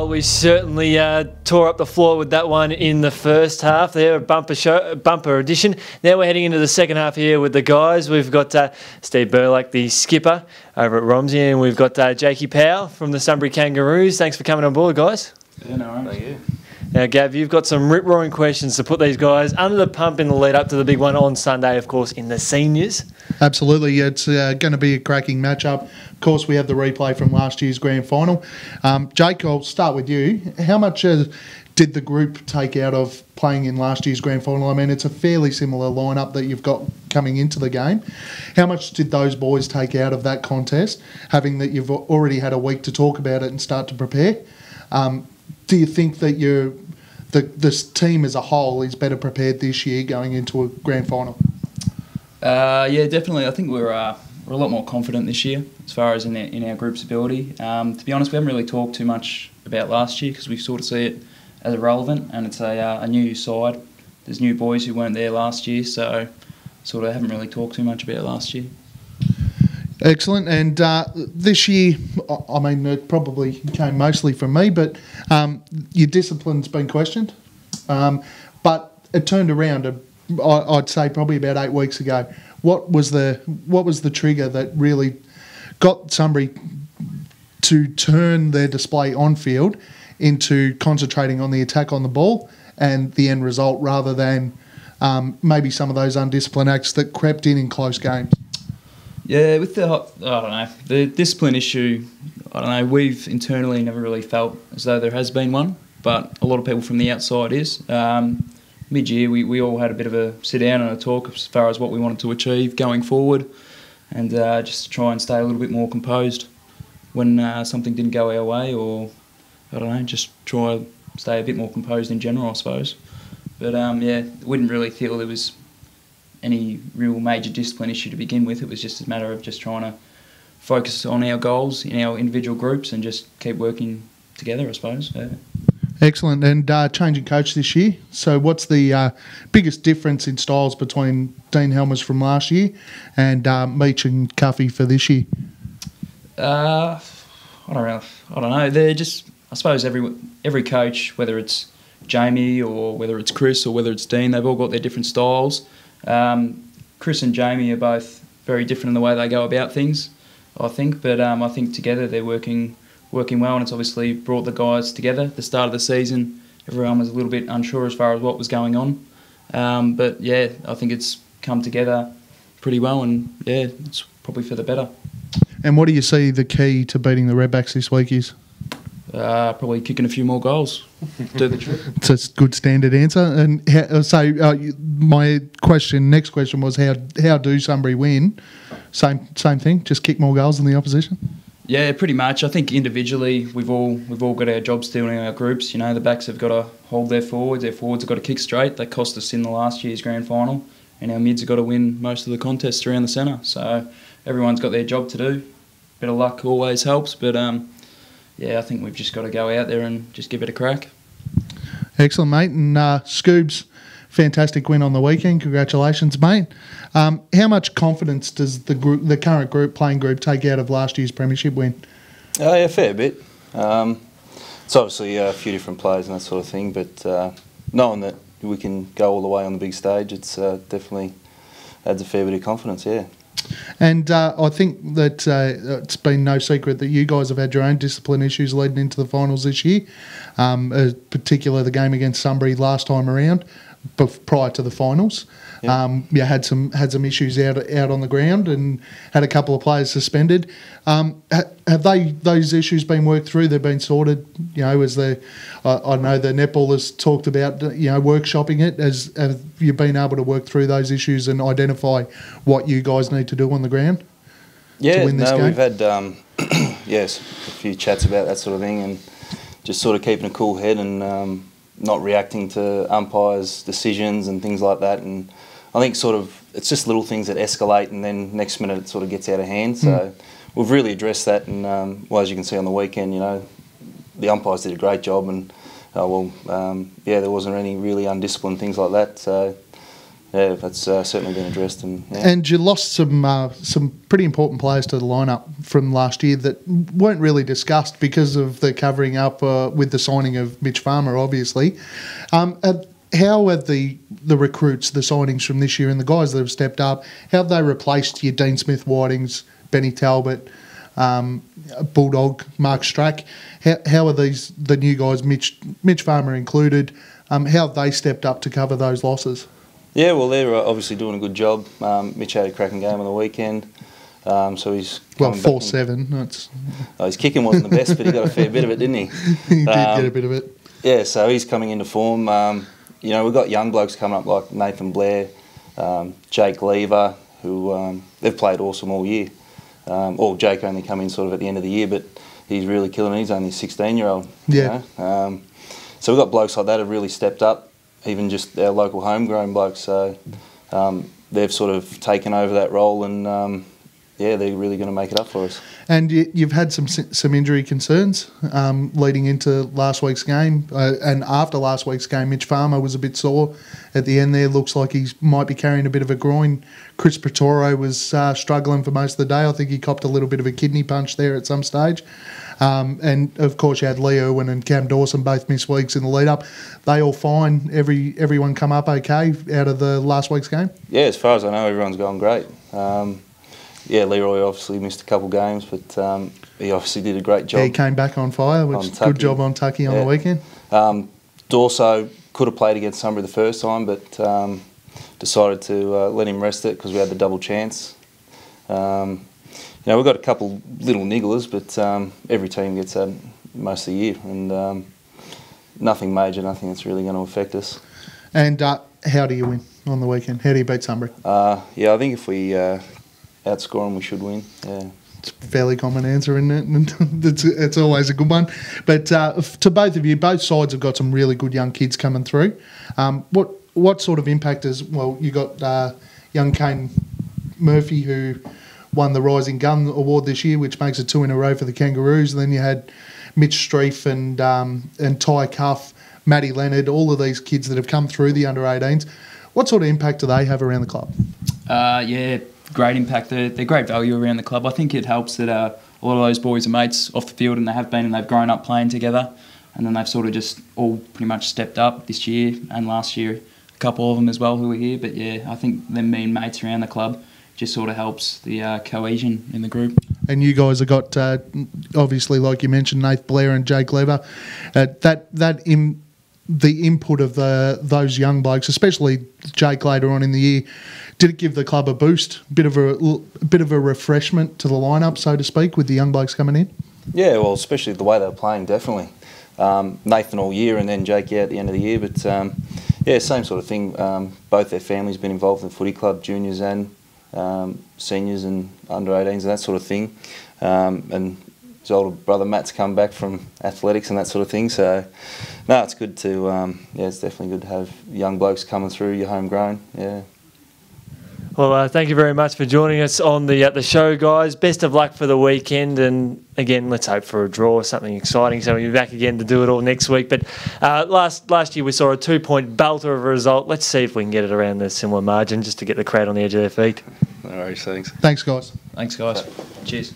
Well, we certainly tore up the floor with that one in the first half. There, a bumper edition. Now we're heading into the second half here with the guys. We've got Steve Burlock, the skipper over at Romsey, and we've got Jakey Powell from the Sunbury Kangaroos. Thanks for coming on board, guys. Yeah, no worries. Thank you. Now, Gav, you've got some rip-roaring questions to put these guys under the pump in the lead up to the big one on Sunday, of course, in the seniors. Absolutely. It's going to be a cracking matchup. Of course, we have the replay from last year's grand final. Jake, I'll start with you. How much did the group take out of playing in last year's grand final? I mean, it's a fairly similar lineup that you've got coming into the game. How much did those boys take out of that contest, having that you've already had a week to talk about it and start to prepare? Do you think that this team as a whole is better prepared this year going into a grand final? Yeah, definitely. I think we're a lot more confident this year as far as in our group's ability. To be honest, we haven't really talked too much about last year because we sort of see it as irrelevant, and it's a new side. There's new boys who weren't there last year, so sort of haven't really talked too much about last year. Excellent. And this year, I mean, it probably came mostly from me, but your discipline's been questioned. But it turned around, I'd say, probably about 8 weeks ago. What was the trigger that really got Sunbury to turn their display on field into concentrating on the attack on the ball and the end result rather than maybe some of those undisciplined acts that crept in close games? Yeah, with the discipline issue, we've internally never really felt as though there has been one, but a lot of people from the outside is. Mid-year, we all had a bit of a sit-down and a talk as far as what we wanted to achieve going forward, and just try and stay a little bit more composed when something didn't go our way, or, just try to stay a bit more composed in general, I suppose. But, wouldn't really feel there was any real major discipline issue to begin with. It was just a matter of just trying to focus on our goals in our individual groups and just keep working together, I suppose. Yeah. Excellent. And changing coach this year. So what's the biggest difference in styles between Dean Helmers from last year and Meach and Cuffy for this year? I don't know. They're just, I suppose every coach, whether it's Jamie or whether it's Chris or whether it's Dean, they've all got their different styles. Chris and Jamie are both very different in the way they go about things, I think. But I think together they're working well, and it's obviously brought the guys together. At the start of the season, everyone was a little bit unsure as far as what was going on. But yeah, I think it's come together pretty well, and yeah, it's probably for the better. And what do you see the key to beating the Redbacks this week is? Probably kicking a few more goals. Do the trick. It's a good standard answer. And my next question was how do Sunbury win? Same thing. Just kick more goals than the opposition. Yeah, pretty much. I think individually we've all got our jobs to do in our groups. You know, the backs have got to hold their forwards. Their forwards have got to kick straight. They cost us in the last year's grand final, and our mids have got to win most of the contests around the centre. So everyone's got their job to do. Bit of luck always helps, but yeah, I think we've just got to go out there and just give it a crack. Excellent, mate. And Scoobs, fantastic win on the weekend. Congratulations, mate. How much confidence does the current playing group take out of last year's premiership win? Yeah, a fair bit. It's obviously a few different players and that sort of thing, but knowing that we can go all the way on the big stage, it's definitely adds a fair bit of confidence, yeah. And I think that it's been no secret that you guys have had your own discipline issues leading into the finals this year, particularly the game against Sunbury last time around, prior to the finals. Yeah. You had some issues out on the ground and had a couple of players suspended. Have those issues been worked through? They've been sorted. You know, I know the netballers talked about workshopping it. Have you been able to work through those issues and identify what you guys need to do on the ground? Yeah, to win this game? We've had yes, a few chats about that sort of thing, and just sort of keeping a cool head and not reacting to umpires' decisions and things like that. And I think sort of it's just little things that escalate, and then next minute it sort of gets out of hand. So we've really addressed that, and well, as you can see on the weekend, the umpires did a great job, and there wasn't any really undisciplined things like that. So yeah, that's certainly been addressed. And And you lost some pretty important players to the lineup from last year that weren't really discussed because of the covering up with the signing of Mitch Farmer, obviously. How have the recruits, the signings from this year and the guys that have stepped up, how have they replaced your Dean Smith Whitings, Benny Talbot, Bulldog, Mark Strack? How are the new guys, Mitch Farmer included, how have they stepped up to cover those losses? Yeah, well, they're obviously doing a good job. Mitch had a cracking game on the weekend, so he's 4-7. His kicking wasn't the best, but he got a fair bit of it, didn't he? He did get a bit of it. Yeah, so he's coming into form. You know, we've got young blokes coming up like Nathan Blair, Jake Lever, who they've played awesome all year. Jake only come in sort of at the end of the year, but he's really killing it. He's only a 16-year-old. Yeah. You know? So we've got blokes like that have really stepped up, even just our local homegrown blokes. So they've sort of taken over that role and, yeah, they're really going to make it up for us. And you've had some injury concerns leading into last week's game. And after last week's game, Mitch Farmer was a bit sore at the end there. Looks like he might be carrying a bit of a groin. Chris Pretoro was struggling for most of the day. I think he copped a little bit of a kidney punch there at some stage. And, of course, you had Lee Irwin and Cam Dawson both miss weeks in the lead-up. They all fine? Everyone come up okay out of the last week's game? Yeah, as far as I know, everyone's going great. Yeah, Leroy obviously missed a couple games, but he obviously did a great job. Yeah, he came back on fire, which is good job on Tucky on the weekend. Dorso could have played against Sunbury the first time, but decided to let him rest it because we had the double chance. You know, we've got a couple little nigglers, but every team gets that most of the year, and nothing major, nothing that's really going to affect us. And how do you win on the weekend? How do you beat Sunbury? Yeah, I think if we outscore them, we should win. Yeah. It's a fairly common answer, isn't it? It's always a good one. But to both of you, both sides have got some really good young kids coming through. What sort of impact you got young Kane Murphy, who won the Rising Gun Award this year, which makes it 2 in a row for the Kangaroos. And then you had Mitch Streif and Ty Cuff, Matty Leonard, all of these kids that have come through the under-18s. What sort of impact do they have around the club? Yeah, great impact. They're great value around the club. I think it helps that a lot of those boys are mates off the field, and they have been, and they've grown up playing together, and then they've sort of just all pretty much stepped up this year and last year, a couple of them as well who were here. But yeah, I think them being mates around the club just sort of helps the cohesion in the group. And you guys have got, obviously, like you mentioned, Nath Blair and Jake Lever. The input of those young blokes, especially Jake later on in the year, did it give the club a boost, bit of a refreshment to the lineup, so to speak, with the young blokes coming in? Yeah, well, especially the way they were playing, definitely. Nathan all year and then Jake at the end of the year, but yeah, same sort of thing. Both their families been involved in the footy club, juniors and seniors and under-18s and that sort of thing. And his older brother Matt's come back from athletics and that sort of thing. So, no, it's good to, yeah, it's definitely good to have young blokes coming through, you're homegrown, yeah. Well, thank you very much for joining us on the show, guys. Best of luck for the weekend, and again, let's hope for a draw or something exciting. So we'll be back again to do it all next week. But last year we saw a 2-point belter of a result. Let's see if we can get it around a similar margin just to get the crowd on the edge of their feet. No worries, thanks. Thanks, guys. Thanks, guys. Cheers.